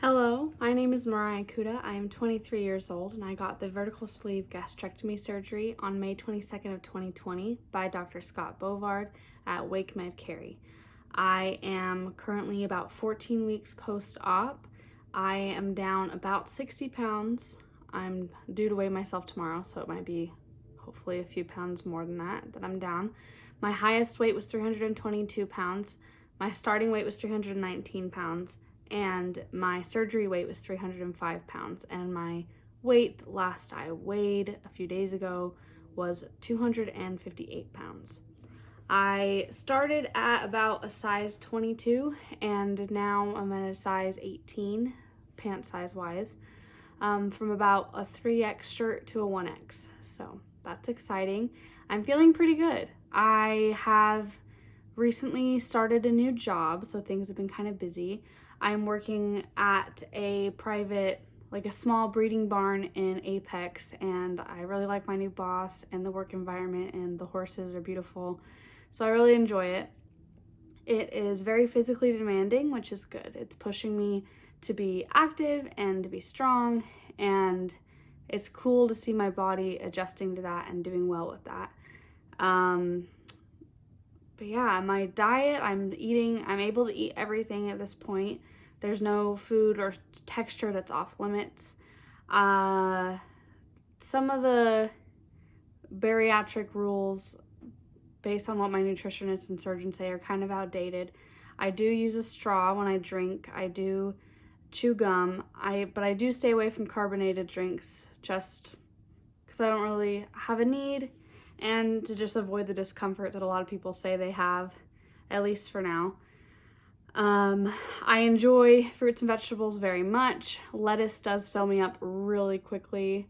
Hello, my name is Mariah Kuda. I am 23 years old and I got the vertical sleeve gastrectomy surgery on May 22nd of 2020 by Dr. Scott Bovard at Wake Med Cary. I am currently about 14 weeks post-op. I am down about 60 pounds. I'm due to weigh myself tomorrow, so it might be hopefully a few pounds more than that I'm down. My highest weight was 322 pounds. My starting weight was 319 pounds. And my surgery weight was 305 pounds, and my weight last I weighed a few days ago was 258 pounds. I started at about a size 22 and now I'm at a size 18 pant size wise, from about a 3X shirt to a 1X, so that's exciting. I'm feeling pretty good. I have recently started a new job, so things have been kind of busy. I'm working at a private, like a small breeding barn in Apex, and I really like my new boss and the work environment, and the horses are beautiful, so I really enjoy it. It is very physically demanding, which is good. It's pushing me to be active and to be strong, and it's cool to see my body adjusting to that and doing well with that. But yeah, my diet, I'm able to eat everything at this point. There's no food or texture that's off limits. Some of the bariatric rules, based on what my nutritionists and surgeons say, are kind of outdated. I do use a straw when I drink. I do chew gum. But I do stay away from carbonated drinks just because I don't really have a need, and to just avoid the discomfort that a lot of people say they have, at least for now. I enjoy fruits and vegetables very much. Lettuce does fill me up really quickly,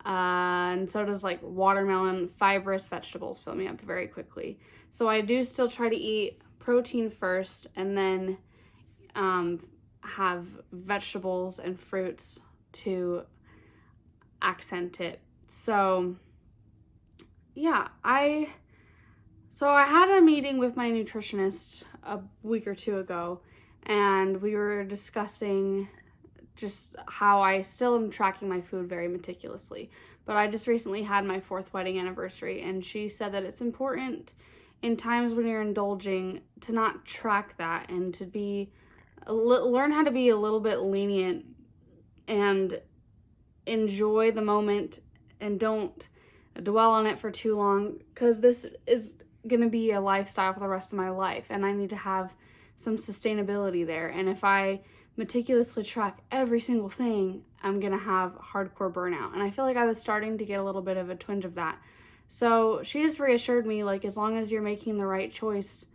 and so does like watermelon. Fibrous vegetables fill me up very quickly. So I do still try to eat protein first and then have vegetables and fruits to accent it. So yeah, I had a meeting with my nutritionist a week or two ago, and we were discussing just how I still am tracking my food very meticulously. But I just recently had my 4th wedding anniversary, and she said that it's important in times when you're indulging to not track that and to learn how to be a little bit lenient and enjoy the moment and don't dwell on it for too long, because this is going to be a lifestyle for the rest of my life and I need to have some sustainability there. And if I meticulously track every single thing, I'm going to have hardcore burnout. And I feel like I was starting to get a little bit of a twinge of that. So she just reassured me, like, as long as you're making the right choice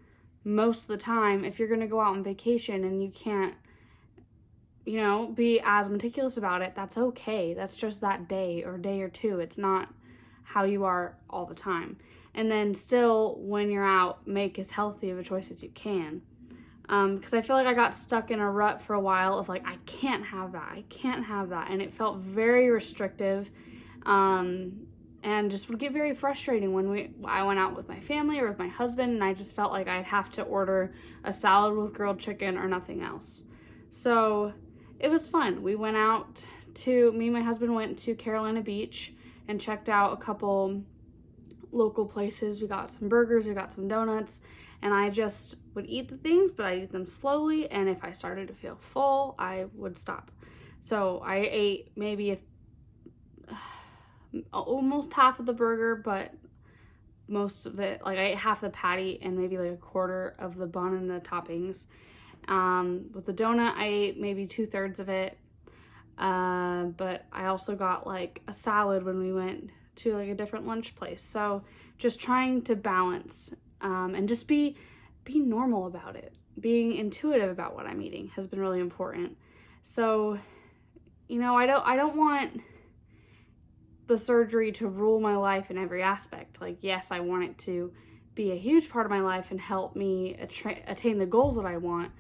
most of the time, if you're going to go out on vacation and you can't, be as meticulous about it, that's okay. That's just that day or day or two. It's not how you are all the time. And then still, when you're out, make as healthy of a choice as you can. Because I feel like I got stuck in a rut for a while of like, I can't have that. And it felt very restrictive, and just would get very frustrating when I went out with my family or with my husband, and I just felt like I'd have to order a salad with grilled chicken or nothing else. So it was fun. Me and my husband went to Carolina Beach and checked out a couple local places. We got some burgers, we got some donuts, and I just would eat the things, but I eat them slowly, and if I started to feel full, I would stop. So I ate maybe almost half of the burger, but most of it, like I ate half the patty and maybe like a quarter of the bun and the toppings. With the donut, I ate maybe 2/3 of it. But I also got like a salad when we went to like a different lunch place. So just trying to balance, and just be normal about it. Being intuitive about what I'm eating has been really important. So, I don't want the surgery to rule my life in every aspect. Like, yes, I want it to be a huge part of my life and help me attain the goals that I want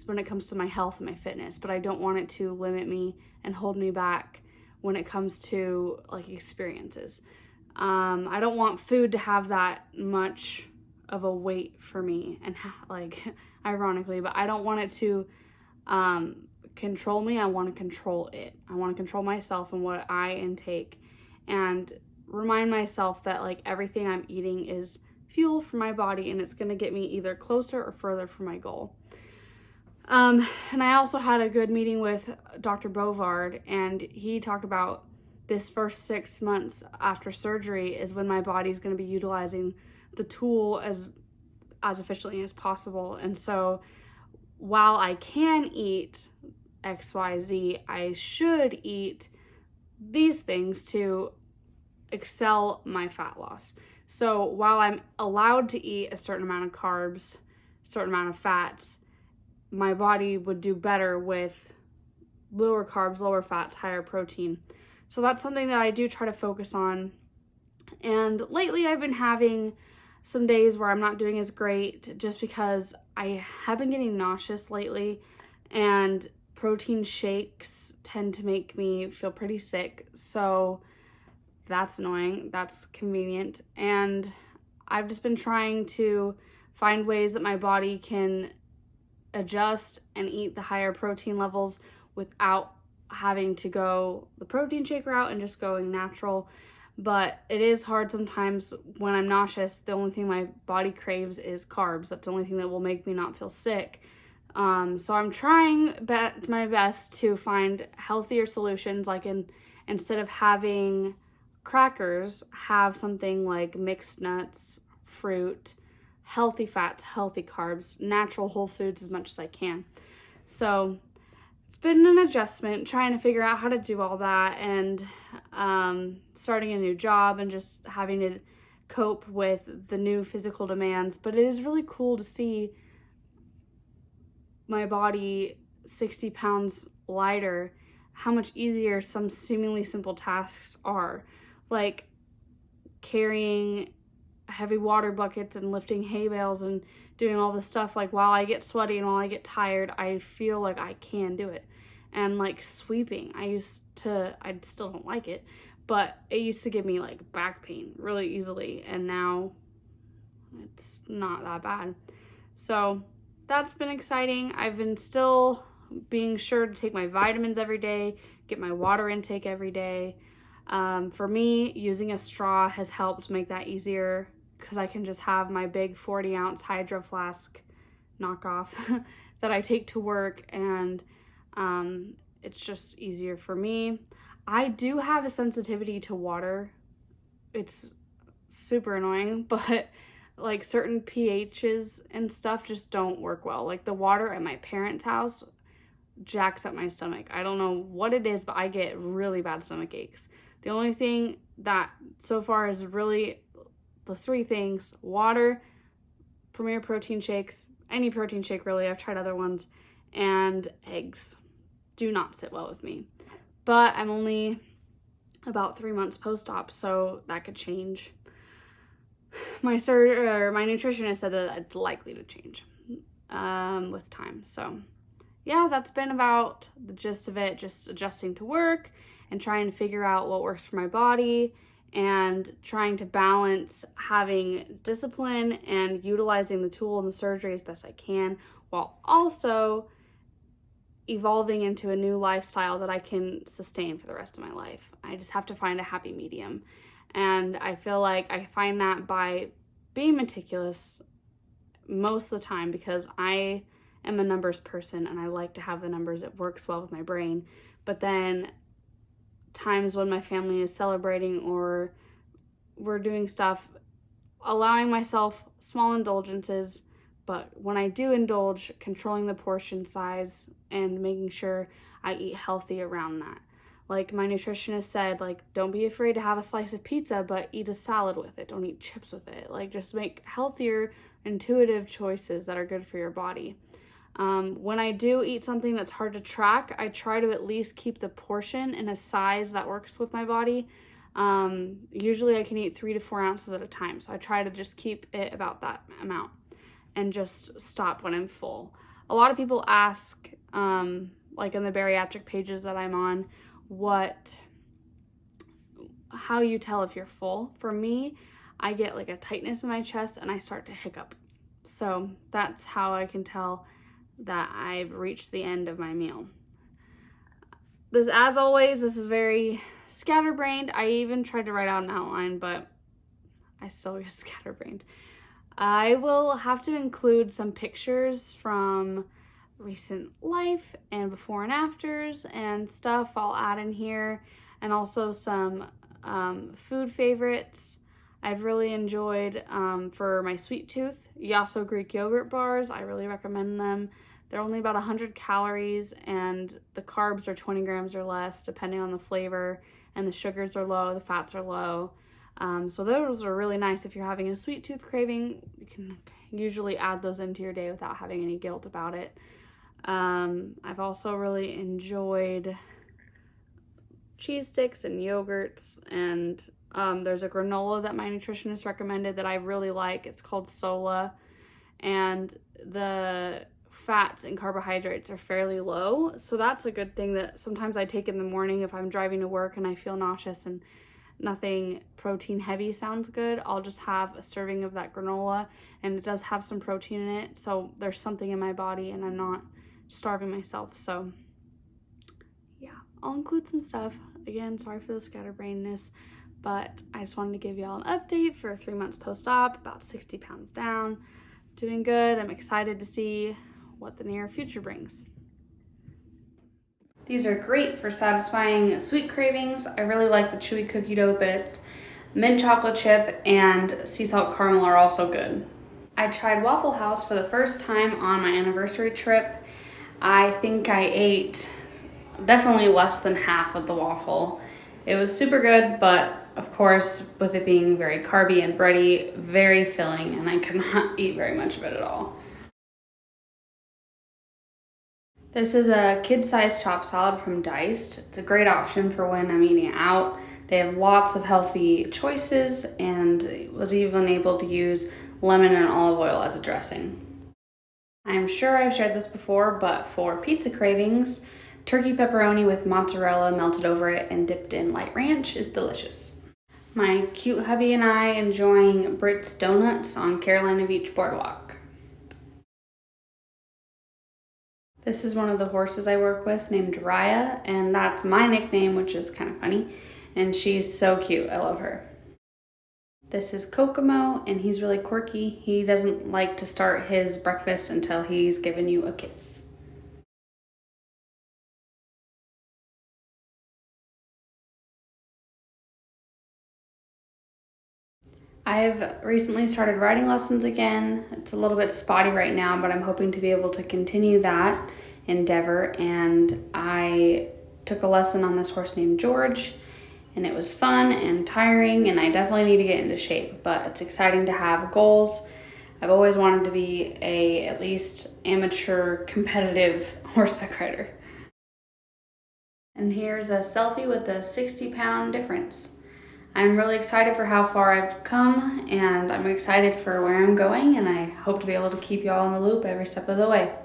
when it comes to my health and my fitness, but I don't want it to limit me and hold me back when it comes to like experiences. I don't want food to have that much of a weight for me, and like ironically, but I don't want it to control me. I want to control it. I want to control myself and what I intake, and remind myself that like everything I'm eating is fuel for my body, and it's going to get me either closer or further from my goal. And I also had a good meeting with Dr. Bovard, and he talked about this first 6 months after surgery is when my body's going to be utilizing the tool as efficiently as possible. And so while I can eat XYZ, I should eat these things to excel my fat loss. So while I'm allowed to eat a certain amount of carbs, a certain amount of fats, my body would do better with lower carbs, lower fats, higher protein. So that's something that I do try to focus on. And lately I've been having some days where I'm not doing as great just because I have been getting nauseous lately, and protein shakes tend to make me feel pretty sick. So that's annoying. That's convenient. And I've just been trying to find ways that my body can adjust and eat the higher protein levels without having to go the protein shake route and just going natural. But it is hard sometimes when I'm nauseous. The only thing my body craves is carbs. That's the only thing that will make me not feel sick. So I'm trying my best to find healthier solutions, like instead of having crackers, have something like mixed nuts, fruit, healthy fats, healthy carbs, natural whole foods as much as I can. So it's been an adjustment trying to figure out how to do all that, and starting a new job and just having to cope with the new physical demands. But it is really cool to see my body 60 pounds lighter, how much easier some seemingly simple tasks are, like carrying heavy water buckets and lifting hay bales and doing all this stuff. Like while I get sweaty and while I get tired, I feel like I can do it. And like sweeping, I still don't like it, but it used to give me like back pain really easily, and now it's not that bad. So that's been exciting. I've been still being sure to take my vitamins every day, get my water intake every day. For me, using a straw has helped make that easier, because I can just have my big 40-ounce hydro flask knockoff that I take to work, and it's just easier for me. I do have a sensitivity to water. It's super annoying, but like certain pHs and stuff just don't work well. Like the water at my parents' house jacks up my stomach. I don't know what it is, but I get really bad stomach aches. The only thing that so far is really the three things: water, Premier protein shakes, any protein shake really, I've tried other ones, and eggs do not sit well with me. But I'm only about 3 months post-op, so that could change. My nutritionist said that it's likely to change with time. So yeah, that's been about the gist of it, just adjusting to work and trying to figure out what works for my body, and trying to balance having discipline and utilizing the tool in the surgery as best I can, while also evolving into a new lifestyle that I can sustain for the rest of my life. I just have to find a happy medium. And I feel like I find that by being meticulous most of the time, because I am a numbers person and I like to have the numbers. It works well with my brain. But then times when my family is celebrating or we're doing stuff, allowing myself small indulgences, but when I do indulge, controlling the portion size and making sure I eat healthy around that. Like my nutritionist said, like, don't be afraid to have a slice of pizza, but eat a salad with it. Don't eat chips with it. Like, just make healthier, intuitive choices that are good for your body. When I do eat something that's hard to track, I try to at least keep the portion in a size that works with my body. Usually I can eat 3 to 4 ounces at a time. So I try to just keep it about that amount and just stop when I'm full. A lot of people ask, like in the bariatric pages that I'm on, how you tell if you're full. For me, I get like a tightness in my chest and I start to hiccup. So that's how I can tell that I've reached the end of my meal. This, as always, this is very scatterbrained. I even tried to write out an outline, but I still get scatterbrained. I will have to include some pictures from recent life and before and afters and stuff I'll add in here, and also some food favorites I've really enjoyed for my sweet tooth. Yasso Greek yogurt bars, I really recommend them. They're only about 100 calories and the carbs are 20 grams or less depending on the flavor, and the sugars are low, the fats are low. So those are really nice if you're having a sweet tooth craving. You can usually add those into your day without having any guilt about it. I've also really enjoyed cheese sticks and yogurts, and there's a granola that my nutritionist recommended that I really like. It's called Sola, and the fats and carbohydrates are fairly low, so that's a good thing that sometimes I take in the morning if I'm driving to work and I feel nauseous and nothing protein heavy sounds good. I'll just have a serving of that granola, and it does have some protein in it, so there's something in my body and I'm not starving myself. So yeah, I'll include some stuff. Again, sorry for the scatterbrainedness, but I just wanted to give y'all an update for 3 months post-op, about 60 pounds down, doing good. I'm excited to see what the near future brings. These are great for satisfying sweet cravings. I really like the chewy cookie dough bits. Mint chocolate chip and sea salt caramel are also good. I tried Waffle House for the first time on my anniversary trip. I think I ate definitely less than half of the waffle. It was super good, but of course, with it being very carby and bready, very filling, and I could not eat very much of it at all. This is a kid-sized chopped salad from Diced. It's a great option for when I'm eating out. They have lots of healthy choices and was even able to use lemon and olive oil as a dressing. I'm sure I've shared this before, but for pizza cravings, turkey pepperoni with mozzarella melted over it and dipped in light ranch is delicious. My cute hubby and I enjoying Britt's Donuts on Carolina Beach Boardwalk. This is one of the horses I work with named Raya, and that's my nickname, which is kind of funny, and she's so cute. I love her. This is Kokomo, and he's really quirky. He doesn't like to start his breakfast until he's given you a kiss. I've recently started riding lessons again. It's a little bit spotty right now, but I'm hoping to be able to continue that endeavor. And I took a lesson on this horse named George, and it was fun and tiring, and I definitely need to get into shape, but it's exciting to have goals. I've always wanted to be at least amateur competitive horseback rider. And here's a selfie with a 60-pound difference. I'm really excited for how far I've come, and I'm excited for where I'm going, and I hope to be able to keep y'all in the loop every step of the way.